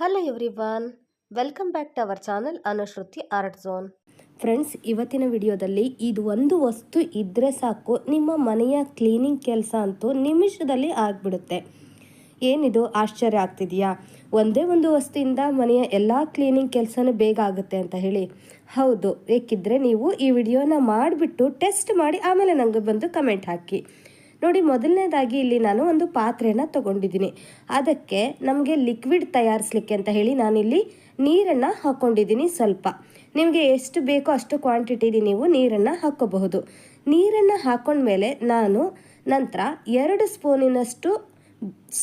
Hello everyone, welcome back to our channel Anushruti art zone. Friends, ಇವತ್ತಿನ ವಿಡಿಯೋದಲ್ಲಿ ಇದು ಒಂದು ವಸ್ತು ಇದ್ದರೆ ಸಾಕು, ನಿಮ್ಮ ಮನೆಯ ಕ್ಲೀನಿಂಗ್ ಕೆಲಸ ಅಂತೂ ನಿಮಿಷದಲ್ಲಿ ಆಗಿಬಿಡುತ್ತೆ. ಏನಿದು ಆಶ್ಚರ್ಯ ಆಗ್ತಿದೆಯಾ? ಒಂದೇ ಒಂದು ವಸ್ತುವಿಂದ ಮನೆಯ ಎಲ್ಲ ಕ್ಲೀನಿಂಗ್ ಕೆಲಸನೂ ಬೇಗ ಆಗುತ್ತೆ ಅಂತ ಹೇಳಿ. ಹೌದು, ಬೇಕಿದ್ದರೆ ನೀವು ಈ ವಿಡಿಯೋನ ಮಾಡಿಬಿಟ್ಟು ಟೆಸ್ಟ್ ಮಾಡಿ ಆಮೇಲೆ ನನಗೆ ಬಂದು ಕಮೆಂಟ್ ಹಾಕಿ. ನೋಡಿ, ಮೊದಲನೇದಾಗಿ ಇಲ್ಲಿ ನಾನು ಒಂದು ಪಾತ್ರೆನ ತೊಗೊಂಡಿದ್ದೀನಿ. ಅದಕ್ಕೆ ನಮಗೆ ಲಿಕ್ವಿಡ್ ತಯಾರಿಸಲಿಕ್ಕೆ ಅಂತ ಹೇಳಿ ನಾನಿಲ್ಲಿ ನೀರನ್ನು ಹಾಕ್ಕೊಂಡಿದ್ದೀನಿ. ಸ್ವಲ್ಪ ನಿಮಗೆ ಎಷ್ಟು ಬೇಕೋ ಅಷ್ಟು ಕ್ವಾಂಟಿಟಿಲಿ ನೀವು ನೀರನ್ನು ಹಾಕ್ಕೋಬಹುದು. ನೀರನ್ನು ಹಾಕ್ಕೊಂಡ್ಮೇಲೆ ನಾನು ನಂತರ 2 ಸ್ಪೂನಿನಷ್ಟು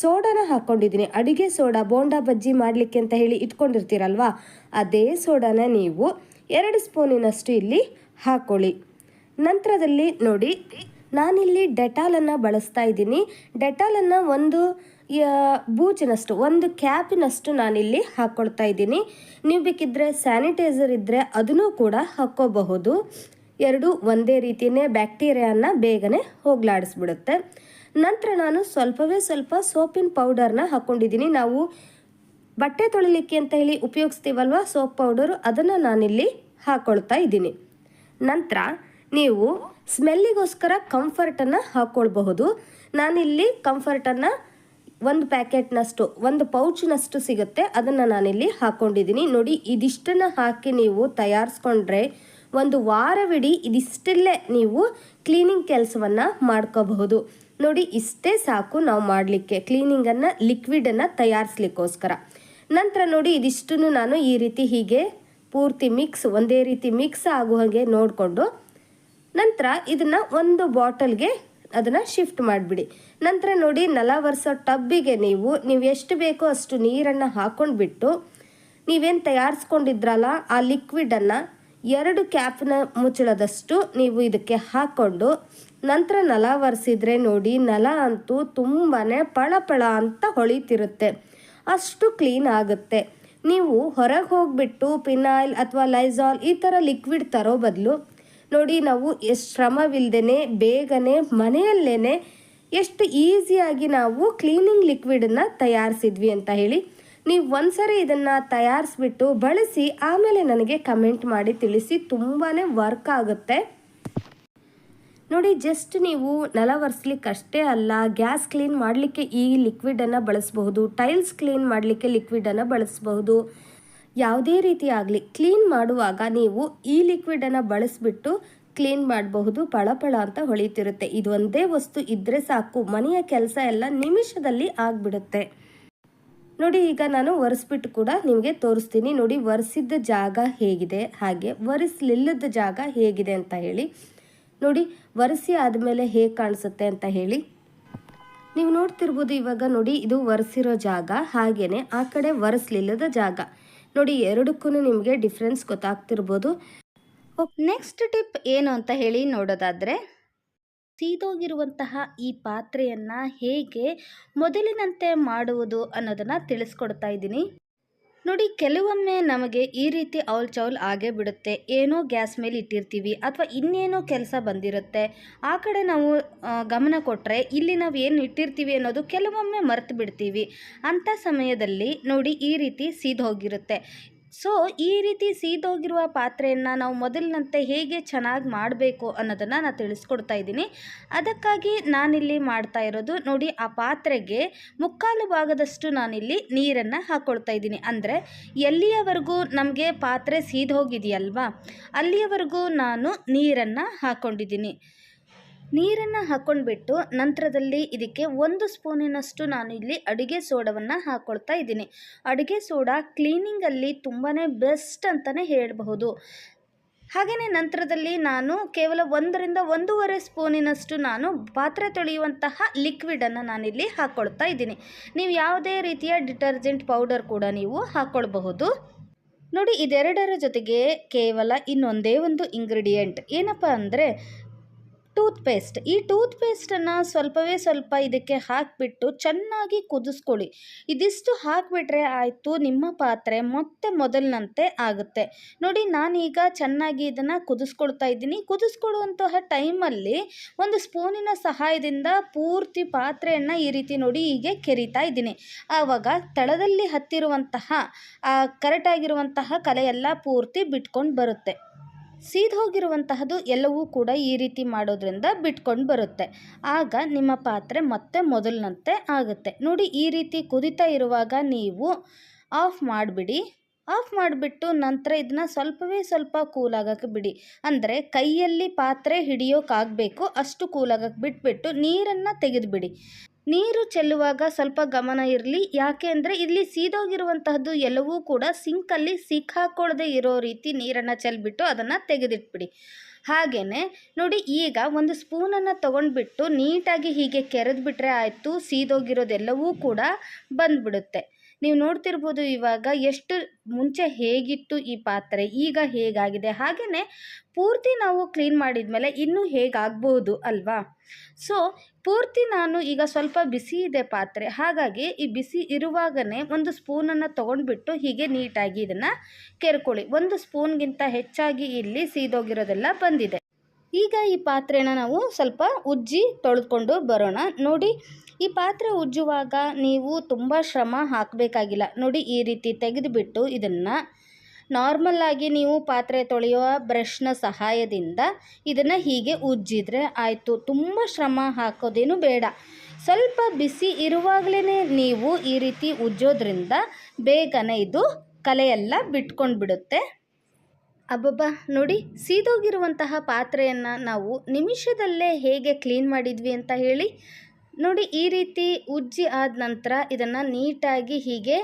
ಸೋಡಾನ ಹಾಕ್ಕೊಂಡಿದ್ದೀನಿ. ಅಡುಗೆ ಸೋಡಾ, ಬೋಂಡಾ ಬಜ್ಜಿ ಮಾಡಲಿಕ್ಕೆ ಅಂತ ಹೇಳಿ ಇಟ್ಕೊಂಡಿರ್ತೀರಲ್ವಾ, ಅದೇ ಸೋಡಾನ ನೀವು 2 ಸ್ಪೂನಿನಷ್ಟು ಇಲ್ಲಿ ಹಾಕ್ಕೊಳ್ಳಿ. ನಂತರದಲ್ಲಿ ನೋಡಿ, ನಾನಿಲ್ಲಿ ಡೆಟಾಲನ್ನು ಬಳಸ್ತಾ ಇದ್ದೀನಿ. ಡೆಟಾಲನ್ನು ಒಂದು ಬೂಚಿನಷ್ಟು, ಒಂದು ಕ್ಯಾಪಿನಷ್ಟು ನಾನಿಲ್ಲಿ ಹಾಕ್ಕೊಳ್ತಾ ಇದ್ದೀನಿ. ನೀವು ಬೇಕಿದ್ದರೆ ಸ್ಯಾನಿಟೈಸರ್ ಇದ್ದರೆ ಅದನ್ನು ಕೂಡ ಹಾಕ್ಕೋಬಹುದು. ಎರಡು ಒಂದೇ ರೀತಿಯೇ ಬ್ಯಾಕ್ಟೀರಿಯಾನ ಬೇಗನೆ ಹೋಗಲಾಡಿಸ್ಬಿಡುತ್ತೆ. ನಂತರ ನಾನು ಸ್ವಲ್ಪವೇ ಸ್ವಲ್ಪ ಸೋಪಿನ ಪೌಡರ್ನ ಹಾಕ್ಕೊಂಡಿದ್ದೀನಿ. ನಾವು ಬಟ್ಟೆ ತೊಳಿಲಿಕ್ಕೆ ಅಂತ ಹೇಳಿ ಉಪಯೋಗಿಸ್ತೀವಲ್ವ ಸೋಪ್ ಪೌಡರು, ಅದನ್ನು ನಾನಿಲ್ಲಿ ಹಾಕ್ಕೊಳ್ತಾ ಇದ್ದೀನಿ. ನಂತರ ನೀವು ಸ್ಮೆಲ್ಲಿಗೋಸ್ಕರ ಕಂಫರ್ಟನ್ನು ಹಾಕ್ಕೊಳ್ಬಹುದು. ನಾನಿಲ್ಲಿ ಕಂಫರ್ಟನ್ನು ಒಂದು ಪ್ಯಾಕೆಟ್ನಷ್ಟು, ಒಂದು ಪೌಚಿನಷ್ಟು ಸಿಗುತ್ತೆ, ಅದನ್ನು ನಾನಿಲ್ಲಿ ಹಾಕ್ಕೊಂಡಿದ್ದೀನಿ. ನೋಡಿ, ಇದಿಷ್ಟನ್ನು ಹಾಕಿ ನೀವು ತಯಾರಿಸ್ಕೊಂಡ್ರೆ ಒಂದು ವಾರವಿಡೀ ಇದಿಷ್ಟಲ್ಲೇ ನೀವು ಕ್ಲೀನಿಂಗ್ ಕೆಲಸವನ್ನು ಮಾಡ್ಕೋಬಹುದು. ನೋಡಿ, ಇಷ್ಟೇ ಸಾಕು ನಾವು ಮಾಡಲಿಕ್ಕೆ ಕ್ಲೀನಿಂಗನ್ನು, ಲಿಕ್ವಿಡನ್ನು ತಯಾರಿಸ್ಲಿಕ್ಕೋಸ್ಕರ. ನಂತರ ನೋಡಿ, ಇದಿಷ್ಟನ್ನು ನಾನು ಈ ರೀತಿ ಹೀಗೆ ಪೂರ್ತಿ ಒಂದೇ ರೀತಿ ಮಿಕ್ಸ್ ಆಗೋ ಹಾಗೆ ನೋಡಿಕೊಂಡು ನಂತರ ಇದನ್ನು ಒಂದು ಬಾಟಲ್ಗೆ ಅದನ್ನು ಶಿಫ್ಟ್ ಮಾಡಿಬಿಡಿ. ನಂತರ ನೋಡಿ, ನೆಲ ಒರೆಸೋ ಟಬ್ಬಿಗೆ ನೀವು ಎಷ್ಟು ಬೇಕೋ ಅಷ್ಟು ನೀರನ್ನು ಹಾಕ್ಕೊಂಡ್ಬಿಟ್ಟು ನೀವೇನು ತಯಾರಿಸ್ಕೊಂಡಿದ್ರಲ್ಲ ಆ ಲಿಕ್ವಿಡನ್ನು 2 ಕ್ಯಾಪ್ನ ಮುಚ್ಚಳದಷ್ಟು ನೀವು ಇದಕ್ಕೆ ಹಾಕ್ಕೊಂಡು ನಂತರ ನೆಲ ಒರೆಸಿದ್ರೆ ನೋಡಿ, ನೆಲ ಅಂತೂ ತುಂಬಾ ಪಳಪಳ ಅಂತ ಹೊಳಿತಿರುತ್ತೆ, ಅಷ್ಟು ಕ್ಲೀನ್ ಆಗುತ್ತೆ. ನೀವು ಹೊರಗೆ ಹೋಗಿಬಿಟ್ಟು ಪಿನಾಯ್ಲ್ ಅಥವಾ ಲೈಸಾಲ್ ಈ ಥರ ಲಿಕ್ವಿಡ್ ತರೋ ಬದಲು ನೋಡಿ, ನಾವು ಎಷ್ಟು ಶ್ರಮವಿಲ್ಲದೇ ಬೇಗನೆ ಮನೆಯಲ್ಲೇ ಎಷ್ಟು ಈಸಿಯಾಗಿ ನಾವು ಕ್ಲೀನಿಂಗ್ ಲಿಕ್ವಿಡನ್ನು ತಯಾರಿಸಿದ್ವಿ ಅಂತ ಹೇಳಿ. ನೀವು ಒಂದ್ಸರಿ ಇದನ್ನು ತಯಾರಿಸ್ಬಿಟ್ಟು ಬಳಸಿ ಆಮೇಲೆ ನನಗೆ ಕಮೆಂಟ್ ಮಾಡಿ ತಿಳಿಸಿ. ತುಂಬಾ ವರ್ಕ್ ಆಗುತ್ತೆ. ನೋಡಿ, ಜಸ್ಟ್ ನೀವು ನೆಲ ಒರೆಸ್ಲಿಕ್ಕೆ ಅಷ್ಟೇ ಅಲ್ಲ, ಗ್ಯಾಸ್ ಕ್ಲೀನ್ ಮಾಡಲಿಕ್ಕೆ ಈ ಲಿಕ್ವಿಡನ್ನು ಬಳಸಬಹುದು, ಟೈಲ್ಸ್ ಕ್ಲೀನ್ ಮಾಡಲಿಕ್ಕೆ ಲಿಕ್ವಿಡನ್ನು ಬಳಸಬಹುದು. ಯಾವುದೇ ರೀತಿ ಆಗಲಿ ಕ್ಲೀನ್ ಮಾಡುವಾಗ ನೀವು ಈ ಲಿಕ್ವಿಡನ್ನು ಬಳಸಿಬಿಟ್ಟು ಕ್ಲೀನ್ ಮಾಡಬಹುದು. ಪಳಪಳ ಅಂತ ಹೊಳಿತಿರುತ್ತೆ. ಇದು ಒಂದೇ ವಸ್ತು ಇದ್ದರೆ ಸಾಕು, ಮನೆಯ ಕೆಲಸ ಎಲ್ಲ ನಿಮಿಷದಲ್ಲಿ ಆಗಿಬಿಡುತ್ತೆ. ನೋಡಿ, ಈಗ ನಾನು ಒರೆಸ್ಬಿಟ್ಟು ಕೂಡ ನಿಮಗೆ ತೋರಿಸ್ತೀನಿ. ನೋಡಿ, ಒರೆಸಿದ್ದ ಜಾಗ ಹೇಗಿದೆ, ಹಾಗೆ ಒರೆಸಲಿಲ್ಲದ ಜಾಗ ಹೇಗಿದೆ ಅಂತ ಹೇಳಿ. ನೋಡಿ, ಒರೆಸಿ ಆದಮೇಲೆ ಹೇಗೆ ಕಾಣಿಸುತ್ತೆ ಅಂತ ಹೇಳಿ ನೀವು ನೋಡ್ತಿರ್ಬೋದು. ಇವಾಗ ನೋಡಿ, ಇದು ಒರೆಸಿರೋ ಜಾಗ, ಹಾಗೆಯೇ ಆ ಕಡೆ ಒರೆಸಲಿಲ್ಲದ ಜಾಗ. ನೋಡಿ, ಎರಡಕ್ಕೂ ನಿಮಗೆ ಡಿಫ್ರೆನ್ಸ್ ಗೊತ್ತಾಗ್ತಿರ್ಬೋದು. ನೆಕ್ಸ್ಟ್ ಟಿಪ್ ಏನು ಅಂತ ಹೇಳಿ ನೋಡೋದಾದರೆ, ಸೀದೋಗಿರುವಂತಹ ಈ ಪಾತ್ರೆಯನ್ನು ಹೇಗೆ ಮೊದಲಿನಂತೆ ಮಾಡುವುದು ಅನ್ನೋದನ್ನು ತಿಳಿಸ್ಕೊಡ್ತಾ ಇದ್ದೀನಿ. ನೋಡಿ, ಕೆಲವೊಮ್ಮೆ ನಮಗೆ ಈ ರೀತಿ ಔಲ್ ಚೌಲ್ ಆಗೇ ಬಿಡುತ್ತೆ. ಏನೋ ಗ್ಯಾಸ್ ಮೇಲೆ ಇಟ್ಟಿರ್ತೀವಿ ಅಥವಾ ಇನ್ನೇನೋ ಕೆಲಸ ಬಂದಿರುತ್ತೆ, ಆ ಕಡೆ ನಾವು ಗಮನ ಕೊಟ್ಟರೆ ಇಲ್ಲಿ ನಾವು ಏನು ಇಟ್ಟಿರ್ತೀವಿ ಅನ್ನೋದು ಕೆಲವೊಮ್ಮೆ ಮರೆತು ಬಿಡ್ತೀವಿ. ಅಂಥ ಸಮಯದಲ್ಲಿ ನೋಡಿ, ಈ ರೀತಿ ಸೀದೋಗಿರುತ್ತೆ. ಸೊ ಈ ರೀತಿ ಸೀದೋಗಿರುವ ಪಾತ್ರೆಯನ್ನು ನಾವು ಮೊದಲಿನಂತೆ ಹೇಗೆ ಚೆನ್ನಾಗಿ ಮಾಡಬೇಕು ಅನ್ನೋದನ್ನು ನಾನು ತಿಳಿಸ್ಕೊಡ್ತಾ ಇದ್ದೀನಿ. ಅದಕ್ಕಾಗಿ ನಾನಿಲ್ಲಿ ಮಾಡ್ತಾ ಇರೋದು ನೋಡಿ, ಆ ಪಾತ್ರೆಗೆ ಮುಕ್ಕಾಲು ಭಾಗದಷ್ಟು ನಾನಿಲ್ಲಿ ನೀರನ್ನು ಹಾಕ್ಕೊಳ್ತಾ ಇದ್ದೀನಿ. ಅಂದರೆ ಎಲ್ಲಿಯವರೆಗೂ ನಮಗೆ ಪಾತ್ರೆ ಸೀದೋಗಿದೆಯಲ್ವಾ ಅಲ್ಲಿಯವರೆಗೂ ನಾನು ನೀರನ್ನು ಹಾಕ್ಕೊಂಡಿದ್ದೀನಿ. ನೀರನ್ನು ಹಾಕ್ಕೊಂಡ್ಬಿಟ್ಟು ನಂತರದಲ್ಲಿ ಇದಕ್ಕೆ 1 ಸ್ಪೂನಿನಷ್ಟು ನಾನು ಇಲ್ಲಿ ಅಡುಗೆ ಸೋಡವನ್ನು ಹಾಕ್ಕೊಳ್ತಾ ಇದ್ದೀನಿ. ಅಡುಗೆ ಸೋಡಾ ಕ್ಲೀನಿಂಗಲ್ಲಿ ತುಂಬಾ ಬೆಸ್ಟ್ ಅಂತಲೇ ಹೇಳಬಹುದು. ಹಾಗೆಯೇ ನಂತರದಲ್ಲಿ ನಾನು ಕೇವಲ 1 ರಿಂದ 1.5 ಸ್ಪೂನಿನಷ್ಟು ನಾನು ಪಾತ್ರೆ ತೊಳೆಯುವಂತಹ ಲಿಕ್ವಿಡನ್ನು ನಾನಿಲ್ಲಿ ಹಾಕ್ಕೊಳ್ತಾ ಇದ್ದೀನಿ. ನೀವು ಯಾವುದೇ ರೀತಿಯ ಡಿಟರ್ಜೆಂಟ್ ಪೌಡರ್ ಕೂಡ ನೀವು ಹಾಕ್ಕೊಳ್ಬಹುದು. ನೋಡಿ, ಇದೆರಡರ ಜೊತೆಗೆ ಕೇವಲ ಇನ್ನೊಂದೇ ಒಂದು ಇಂಗ್ರೀಡಿಯೆಂಟ್ ಏನಪ್ಪ ಅಂದರೆ ಟೂತ್ಪೇಸ್ಟ್. ಈ ಟೂತ್ಪೇಸ್ಟನ್ನು ಸ್ವಲ್ಪ ಇದಕ್ಕೆ ಹಾಕಿಬಿಟ್ಟು ಚೆನ್ನಾಗಿ ಕುದಿಸ್ಕೊಳ್ಳಿ. ಇದಿಷ್ಟು ಹಾಕಿಬಿಟ್ರೆ ಆಯಿತು, ನಿಮ್ಮ ಪಾತ್ರೆ ಮತ್ತೆ ಮೊದಲಿನಂತೆ ಆಗುತ್ತೆ. ನೋಡಿ, ನಾನೀಗ ಚೆನ್ನಾಗಿ ಇದನ್ನು ಕುದಿಸ್ಕೊಳ್ತಾ ಇದ್ದೀನಿ. ಕುದಿಸ್ಕೊಳ್ಳುವಂತಹ ಟೈಮಲ್ಲಿ ಒಂದು ಸ್ಪೂನಿನ ಸಹಾಯದಿಂದ ಪೂರ್ತಿ ಪಾತ್ರೆಯನ್ನು ಈ ರೀತಿ ನೋಡಿ ಹೀಗೆ ಕೆರಿತಾ ಇದ್ದೀನಿ. ಆವಾಗ ತಳದಲ್ಲಿ ಹತ್ತಿರುವಂತಹ ಕರೆಕ್ಟಾಗಿರುವಂತಹ ಕಲೆಯೆಲ್ಲ ಪೂರ್ತಿ ಬಿಟ್ಕೊಂಡು ಬರುತ್ತೆ. ಸೀದೋಗಿರುವಂತಹದ್ದು ಎಲ್ಲವೂ ಕೂಡ ಈ ರೀತಿ ಮಾಡೋದ್ರಿಂದ ಬಿಟ್ಕೊಂಡು ಬರುತ್ತೆ. ಆಗ ನಿಮ್ಮ ಪಾತ್ರೆ ಮತ್ತೆ ಮೊದಲಿನಂತೆ ಆಗುತ್ತೆ. ನೋಡಿ, ಈ ರೀತಿ ಕುದಿತಾ ಇರುವಾಗ ನೀವು ಆಫ್ ಮಾಡಿಬಿಡಿ. ಆಫ್ ಮಾಡಿಬಿಟ್ಟು ನಂತರ ಇದನ್ನ ಸ್ವಲ್ಪ ಕೂಲಾಗಕ್ಕೆ ಬಿಡಿ. ಅಂದರೆ ಕೈಯಲ್ಲಿ ಪಾತ್ರೆ ಹಿಡಿಯೋಕ್ಕಾಗಬೇಕು ಅಷ್ಟು ಕೂಲಾಗಕ್ಕೆ ಬಿಟ್ಬಿಟ್ಟು ನೀರನ್ನು ತೆಗೆದುಬಿಡಿ. ನೀರು ಚೆಲ್ಲುವಾಗ ಸ್ವಲ್ಪ ಗಮನ ಇರಲಿ. ಯಾಕೆ ಅಂದರೆ ಇಲ್ಲಿ ಸೀದೋಗಿರುವಂತಹದ್ದು ಎಲ್ಲವೂ ಕೂಡ ಸಿಂಕಲ್ಲಿ ಸಿಕ್ಕಾಕೊಳ್ಳದೆ ಇರೋ ರೀತಿ ನೀರನ್ನು ಚೆಲ್ಲಿಬಿಟ್ಟು ಅದನ್ನು ತೆಗೆದಿಟ್ಬಿಡಿ. ಹಾಗೆಯೇ ನೋಡಿ, ಈಗ ಒಂದು ಸ್ಪೂನನ್ನು ತೊಗೊಂಡ್ಬಿಟ್ಟು ನೀಟಾಗಿ ಹೀಗೆ ಕೆರೆದ್ಬಿಟ್ರೆ ಆಯಿತು, ಸೀದೋಗಿರೋದೆಲ್ಲವೂ ಕೂಡ ಬಂದ್ಬಿಡುತ್ತೆ. ನೀವು ನೋಡ್ತಿರ್ಬೋದು ಇವಾಗ ಎಷ್ಟು ಮುಂಚೆ ಹೇಗಿತ್ತು ಈ ಪಾತ್ರೆ, ಈಗ ಹೇಗಾಗಿದೆ. ಹಾಗೆಯೇ ಪೂರ್ತಿ ನಾವು ಕ್ಲೀನ್ ಮಾಡಿದ ಮೇಲೆ ಇನ್ನೂ ಹೇಗಾಗ್ಬೋದು ಅಲ್ವಾ. ಸೊ ಪೂರ್ತಿ ನಾನು ಈಗ ಸ್ವಲ್ಪ ಬಿಸಿ ಇದೆ ಪಾತ್ರೆ, ಹಾಗಾಗಿ ಈ ಬಿಸಿ ಇರುವಾಗಲೇ ಒಂದು ಸ್ಪೂನನ್ನು ತೊಗೊಂಡ್ಬಿಟ್ಟು ಹೀಗೆ ನೀಟಾಗಿ ಇದನ್ನು ಕೆರ್ಕೊಳ್ಳಿ. ಒಂದು ಸ್ಪೂನ್ಗಿಂತ ಹೆಚ್ಚಾಗಿ ಇಲ್ಲಿ ಸೀದೋಗಿರೋದೆಲ್ಲ ಬಂದಿದೆ. ಈಗ ಈ ಪಾತ್ರೆನ ನಾವು ಸ್ವಲ್ಪ ಉಜ್ಜಿ ತೊಳೆದುಕೊಂಡು ಬರೋಣ. ನೋಡಿ, ಈ ಪಾತ್ರೆ ಉಜ್ಜುವಾಗ ನೀವು ತುಂಬ ಶ್ರಮ ಹಾಕಬೇಕಾಗಿಲ್ಲ. ನೋಡಿ, ಈ ರೀತಿ ತೆಗೆದುಬಿಟ್ಟು ಇದನ್ನು ನಾರ್ಮಲ್ಲಾಗಿ ನೀವು ಪಾತ್ರೆ ತೊಳೆಯುವ ಬ್ರಷ್ನ ಸಹಾಯದಿಂದ ಇದನ್ನು ಹೀಗೆ ಉಜ್ಜಿದ್ರೆ ಆಯಿತು. ತುಂಬ ಶ್ರಮ ಹಾಕೋದೇನು ಬೇಡ. ಸ್ವಲ್ಪ ಬಿಸಿ ಇರುವಾಗಲೇ ನೀವು ಈ ರೀತಿ ಉಜ್ಜೋದ್ರಿಂದ ಬೇಗನೆ ಇದು ಕಲೆಯೆಲ್ಲ ಬಿಟ್ಕೊಂಡು ಬಿಡುತ್ತೆ. ಅಬ್ಬಬ್ಬಾ, ನೋಡಿ, ಸೀದೋಗಿರುವಂತಹ ಪಾತ್ರೆಯನ್ನು ನಾವು ನಿಮಿಷದಲ್ಲೇ ಹೇಗೆ ಕ್ಲೀನ್ ಮಾಡಿದ್ವಿ ಅಂತ ಹೇಳಿ. ನೋಡಿ, ಈ ರೀತಿ ಉಜ್ಜಿ ಆದ ನಂತರ ಇದನ್ನು ನೀಟಾಗಿ ಹೀಗೆ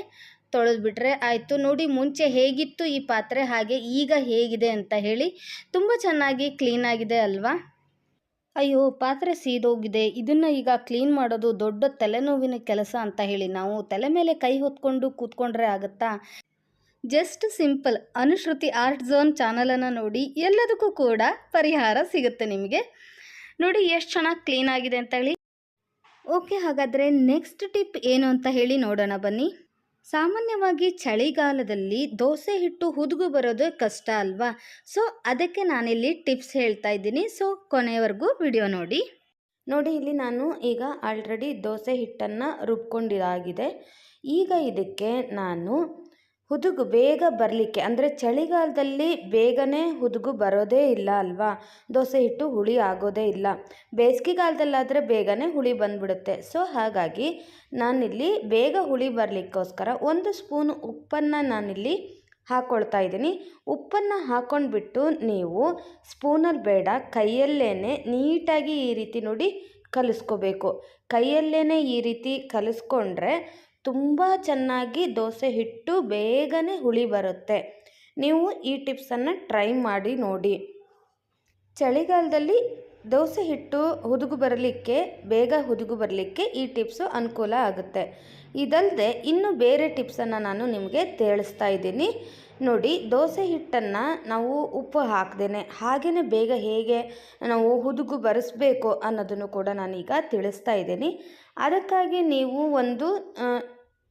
ತೊಳೆದ್ಬಿಟ್ರೆ ಆಯಿತು. ನೋಡಿ, ಮುಂಚೆ ಹೇಗಿತ್ತು ಈ ಪಾತ್ರೆ, ಹಾಗೆ ಈಗ ಹೇಗಿದೆ ಅಂತ ಹೇಳಿ. ತುಂಬ ಚೆನ್ನಾಗಿ ಕ್ಲೀನಾಗಿದೆ ಅಲ್ವಾ. ಅಯ್ಯೋ, ಪಾತ್ರೆ ಸೀದೋಗಿದೆ, ಇದನ್ನು ಈಗ ಕ್ಲೀನ್ ಮಾಡೋದು ದೊಡ್ಡ ತಲೆನೋವಿನ ಕೆಲಸ ಅಂತ ಹೇಳಿ ನಾವು ತಲೆ ಮೇಲೆ ಕೈ ಹೊತ್ಕೊಂಡು ಕೂತ್ಕೊಂಡ್ರೆ ಆಗುತ್ತಾ. Just simple Anushruti art zone ಚಾನಲನ್ನು ನೋಡಿ, ಎಲ್ಲದಕ್ಕೂ ಕೂಡ ಪರಿಹಾರ ಸಿಗುತ್ತೆ ನಿಮಗೆ. ನೋಡಿ ಎಷ್ಟು ಚೆನ್ನಾಗಿ ಕ್ಲೀನ್ ಆಗಿದೆ ಅಂತ ಹೇಳಿ. ಓಕೆ, ಹಾಗಾದರೆ ನೆಕ್ಸ್ಟ್ ಟಿಪ್ ಏನು ಅಂತ ಹೇಳಿ ನೋಡೋಣ ಬನ್ನಿ. ಸಾಮಾನ್ಯವಾಗಿ ಚಳಿಗಾಲದಲ್ಲಿ ದೋಸೆ ಹಿಟ್ಟು ಹುದುಗು ಬರೋದು ಕಷ್ಟ ಅಲ್ವಾ. ಸೊ ಅದಕ್ಕೆ ನಾನಿಲ್ಲಿ ಟಿಪ್ಸ್ ಹೇಳ್ತಾ ಇದ್ದೀನಿ. ಸೊ ಕೊನೆಯವರೆಗೂ ವಿಡಿಯೋ ನೋಡಿ. ಇಲ್ಲಿ ನಾನು ಈಗ ಆಲ್ರೆಡಿ ದೋಸೆ ಹಿಟ್ಟನ್ನು ರುಬ್ಕೊಂಡಿದ್ದಾಗಿದೆ. ಈಗ ಇದಕ್ಕೆ ನಾನು ಹುದುಗು ಬೇಗ ಬರಲಿಕ್ಕೆ, ಅಂದರೆ ಚಳಿಗಾಲದಲ್ಲಿ ಬೇಗನೆ ಹುದುಗು ಬರೋದೇ ಇಲ್ಲ ಅಲ್ವಾ, ದೋಸೆ ಹಿಟ್ಟು ಹುಳಿ ಆಗೋದೇ ಇಲ್ಲ. ಬೇಸಿಗೆಗಾಲದಲ್ಲಾದರೆ ಬೇಗನೆ ಹುಳಿ ಬಂದ್ಬಿಡುತ್ತೆ. ಸೊ ಹಾಗಾಗಿ ನಾನಿಲ್ಲಿ ಬೇಗ ಹುಳಿ ಬರಲಿಕ್ಕೋಸ್ಕರ 1 ಸ್ಪೂನ್ ಉಪ್ಪನ್ನು ನಾನಿಲ್ಲಿ ಹಾಕ್ಕೊಳ್ತಾ ಇದ್ದೀನಿ. ಉಪ್ಪನ್ನು ಹಾಕ್ಕೊಂಡ್ಬಿಟ್ಟು ನೀವು ಸ್ಪೂನಲ್ಲಿ ಬೇಡ, ಕೈಯಲ್ಲೇ ನೀಟಾಗಿ ಈ ರೀತಿ ನೋಡಿ ಕಲಿಸ್ಕೋಬೇಕು. ಕೈಯಲ್ಲೇ ಈ ರೀತಿ ಕಲಿಸ್ಕೊಂಡ್ರೆ ತುಂಬ ಚೆನ್ನಾಗಿ ದೋಸೆ ಹಿಟ್ಟು ಬೇಗನೆ ಹುಳಿ ಬರುತ್ತೆ. ನೀವು ಈ ಟಿಪ್ಸನ್ನು ಟ್ರೈ ಮಾಡಿ ನೋಡಿ. ಚಳಿಗಾಲದಲ್ಲಿ ದೋಸೆ ಹಿಟ್ಟು ಹುದುಗು ಬರಲಿಕ್ಕೆ, ಬೇಗ ಹುದುಗು ಬರಲಿಕ್ಕೆ ಈ ಟಿಪ್ಸು ಅನುಕೂಲ ಆಗುತ್ತೆ. ಇದಲ್ಲದೆ ಇನ್ನು ಬೇರೆ ಟಿಪ್ಸನ್ನು ನಾನು ನಿಮಗೆ ತಿಳಿಸ್ತಾ ಇದ್ದೀನಿ. ನೋಡಿ, ದೋಸೆ ಹಿಟ್ಟನ್ನು ನಾವು ಉಪ್ಪು ಹಾಕ್ದೇನೆ ಹಾಗೆಯೇ ಬೇಗ ಹೇಗೆ ನಾವು ಹುದುಗು ಬರೆಸಬೇಕು ಅನ್ನೋದನ್ನು ಕೂಡ ನಾನೀಗ ತಿಳಿಸ್ತಾ ಇದ್ದೀನಿ. ಅದಕ್ಕಾಗಿ ನೀವು ಒಂದು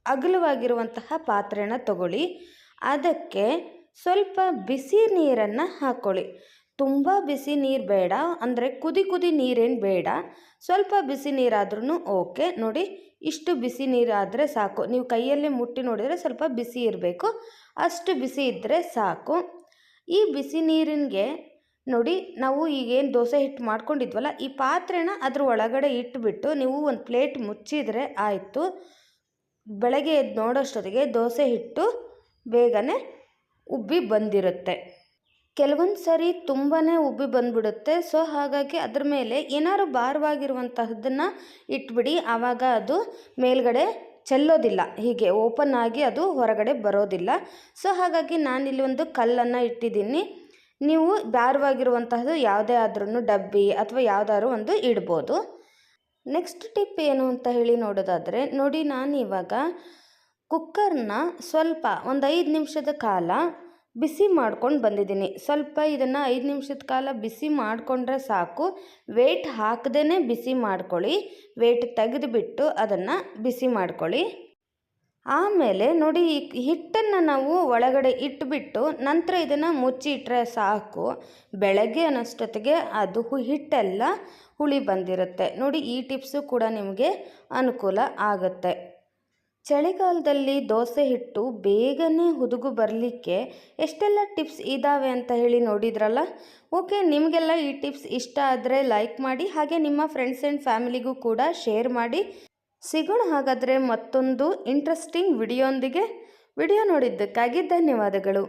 ಅಗಲವಾಗಿರುವಂತಹ ಪಾತ್ರೆನ ತಗೊಳ್ಳಿ. ಅದಕ್ಕೆ ಸ್ವಲ್ಪ ಬಿಸಿ ನೀರನ್ನು ಹಾಕ್ಕೊಳ್ಳಿ. ತುಂಬ ಬಿಸಿ ನೀರು ಬೇಡ, ಅಂದರೆ ಕುದಿ ನೀರೇನು ಬೇಡ. ಸ್ವಲ್ಪ ಬಿಸಿ ನೀರಾದ್ರೂ ಓಕೆ. ನೋಡಿ, ಇಷ್ಟು ಬಿಸಿ ನೀರಾದರೆ ಸಾಕು. ನೀವು ಕೈಯಲ್ಲಿ ಮುಟ್ಟಿ ನೋಡಿದರೆ ಸ್ವಲ್ಪ ಬಿಸಿ ಇರಬೇಕು, ಅಷ್ಟು ಬಿಸಿ ಇದ್ದರೆ ಸಾಕು. ಈ ಬಿಸಿ ನೀರಿನಿಗೆ ನೋಡಿ, ನಾವು ಈಗೇನು ದೋಸೆ ಹಿಟ್ಟು ಮಾಡ್ಕೊಂಡಿದ್ವಲ್ಲ, ಈ ಪಾತ್ರೆನ ಅದ್ರ ಒಳಗಡೆ ಇಟ್ಬಿಟ್ಟು ನೀವು ಒಂದು ಪ್ಲೇಟ್ ಮುಚ್ಚಿದರೆ ಆಯಿತು. ಬೆಳಗ್ಗೆ ಎದ್ದು ನೋಡೋಷ್ಟೊತ್ತಿಗೆ ದೋಸೆ ಹಿಟ್ಟು ಬೇಗನೆ ಉಬ್ಬಿ ಬಂದಿರುತ್ತೆ. ಕೆಲವೊಂದು ಸರಿ ತುಂಬಾ ಉಬ್ಬಿ ಬಂದುಬಿಡುತ್ತೆ. ಸೊ ಹಾಗಾಗಿ ಅದ್ರ ಮೇಲೆ ಏನಾದ್ರು ಭಾರವಾಗಿರುವಂತಹದ್ದನ್ನು ಇಟ್ಬಿಡಿ. ಆವಾಗ ಅದು ಮೇಲ್ಗಡೆ ಚೆಲ್ಲೋದಿಲ್ಲ, ಹೀಗೆ ಓಪನ್ ಆಗಿ ಅದು ಹೊರಗಡೆ ಬರೋದಿಲ್ಲ. ಸೊ ಹಾಗಾಗಿ ನಾನಿಲ್ಲಿ ಒಂದು ಕಲ್ಲನ್ನು ಇಟ್ಟಿದ್ದೀನಿ. ನೀವು ಭಾರವಾಗಿರುವಂತಹದ್ದು ಯಾವುದೇ ಆದ್ರೂ ಡಬ್ಬಿ ಅಥವಾ ಯಾವುದಾದ್ರು ಒಂದು ಇಡ್ಬೋದು. ನೆಕ್ಸ್ಟ್ ಟಿಪ್ ಏನು ಅಂತ ಹೇಳಿ ನೋಡೋದಾದರೆ, ನೋಡಿ, ನಾನು ಇವಾಗ ಕುಕ್ಕರ್ನ ಸ್ವಲ್ಪ ಒಂದು 5 ನಿಮಿಷದ ಕಾಲ ಬಿಸಿ ಮಾಡ್ಕೊಂಡು ಬಂದಿದ್ದೀನಿ. ಸ್ವಲ್ಪ ಇದನ್ನು 5 ನಿಮಿಷದ ಕಾಲ ಬಿಸಿ ಮಾಡಿಕೊಂಡ್ರೆ ಸಾಕು. ವೇಟ್ ಹಾಕದೇ ಬಿಸಿ ಮಾಡ್ಕೊಳ್ಳಿ. ವೇಟ್ ತೆಗೆದುಬಿಟ್ಟು ಅದನ್ನು ಬಿಸಿ ಮಾಡ್ಕೊಳ್ಳಿ. ಆಮೇಲೆ ನೋಡಿ, ಈ ಹಿಟ್ಟನ್ನು ನಾವು ಒಳಗಡೆ ಇಟ್ಬಿಟ್ಟು ನಂತರ ಇದನ್ನು ಮುಚ್ಚಿ ಇಟ್ಟರೆ ಸಾಕು. ಬೆಳಗ್ಗೆ ಅನ್ನೋಷ್ಟೊತ್ತಿಗೆ ಅದು ಹಿಟ್ಟೆಲ್ಲ ಹುಳಿ ಬಂದಿರುತ್ತೆ. ನೋಡಿ, ಈ ಟಿಪ್ಸು ಕೂಡ ನಿಮಗೆ ಅನುಕೂಲ ಆಗುತ್ತೆ. ಚಳಿಗಾಲದಲ್ಲಿ ದೋಸೆ ಹಿಟ್ಟು ಬೇಗನೆ ಹುದುಗು ಬರಲಿಕ್ಕೆ ಎಷ್ಟೆಲ್ಲ ಟಿಪ್ಸ್ ಇದ್ದಾವೆ ಅಂತ ಹೇಳಿ ನೋಡಿದ್ರಲ್ಲ. ಓಕೆ, ನಿಮಗೆಲ್ಲ ಈ ಟಿಪ್ಸ್ ಇಷ್ಟ ಆದರೆ ಲೈಕ್ ಮಾಡಿ, ಹಾಗೆ ನಿಮ್ಮ ಫ್ರೆಂಡ್ಸ್ ಆ್ಯಂಡ್ ಫ್ಯಾಮಿಲಿಗೂ ಕೂಡ ಶೇರ್ ಮಾಡಿ. ಸಿಗೋಣ ಹಾಗಾದರೆ ಮತ್ತೊಂದು ಇಂಟ್ರೆಸ್ಟಿಂಗ್ ವಿಡಿಯೋಂದಿಗೆ. ವಿಡಿಯೋ ನೋಡಿದ್ದಕ್ಕಾಗಿ ಧನ್ಯವಾದಗಳು.